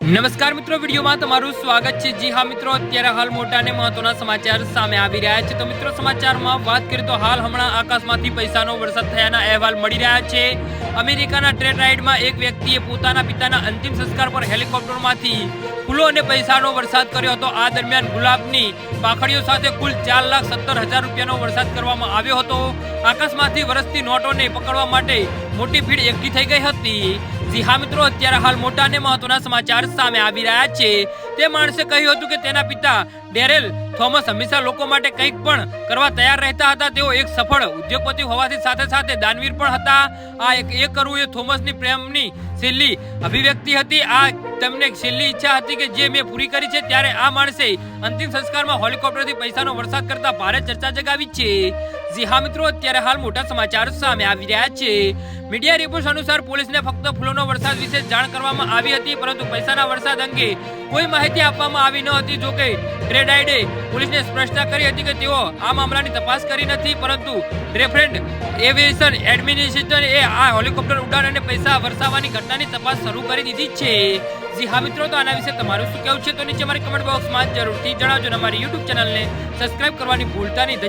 નમસ્કાર મિત્રો, વિડીયોમાં તમારું સ્વાગત છે। જી હા મિત્રો, અત્યારે હાલ મોટા અને મહત્વના સમાચાર સામે આવી રહ્યા છે। તો મિત્રો, સમાચારમાં વાત કરીએ તો હાલ હમણાં આકાશમાંથી પૈસાનો વરસાદ થયાના અહેવાલ મળી રહ્યા છે। અમેરિકાના ટ્રેન રાઇડમાં એક વ્યક્તિએ પોતાના પિતાના અંતિમ સંસ્કાર પર હેલિકોપ્ટરમાંથી ફૂલો અને પૈસાનો વરસાદ કર્યો હતો। આ દરમિયાન ગુલાબની પાખડીઓ સાથે કુલ 4,70,000 રૂપિયાનો વરસાદ કરવામાં આવ્યો હતો। આકાશમાંથી વરસતી નોટોને પકડવા માટે મોટી ભીડ એકઠી થઈ ગઈ હતી। જી હા મિત્રો, અત્યારે હાલ મોટા અને મહત્વના સમાચાર સામે આવી રહ્યા છે। તે માણસે કહ્યું હતું કે તેના પિતા ડેરેલ થોમસ હંમેશા લોકો માટે કંઈક પણ કરવા તૈયાર રહેતા હતા। તેઓ એક સફળ ઉદ્યોગપતિ હોવાથી સાથે સાથે દાનવીર પણ હતા। આ એક કરવું એ થોમસની પ્રેમની છેલ્લી અભિવ્યક્તિ હતી। આ તેમને છેલ્લી ઈચ્છા હતી કે જે મેં પૂરી કરી છે। ત્યારે આ માણસે અંતિમ સંસ્કારમાં હેલિકોપ્ટરથી પૈસાનો વરસાદ કરતા ભારે ચર્ચા જગાવી છે। જી હા મિત્રો, અત્યારે હાલ મોટા સમાચાર સામે આવી રહ્યા છે। મીડિયા રિપોર્ટ્સ અનુસાર પોલીસને ફક્ત ફૂલોનો વરસાદ વિશે જાણ કરવામાં આવી હતી, પરંતુ પૈસાના વરસાદ અંગે કોઈ માહિતી આપવામાં આવી ન હતી। જોકે ટ્રેડાઇડે પોલીસને સ્પષ્ટતા કરી હતી કે તેઓ આ મામલાની તપાસ કરી નથી, પરંતુ રેફરન્ટ એવિએશન એડમિનિસ્ટ્રેશન એ આ હેલિકોપ્ટર ઉડાન અને પૈસા વરસાવવાની ઘટનાની તપાસ શરૂ કરી દીધી છે। જી હા મિત્રો, તો આના વિશે તમારું શું કહેવું છે તો નીચે મારી કમેન્ટ બોક્સમાં જરૂરથી જણાવજો। અમારી યુટ્યુબ ચેનલને સબસ્ક્રાઇબ કરવાની ભૂલતા નહીં।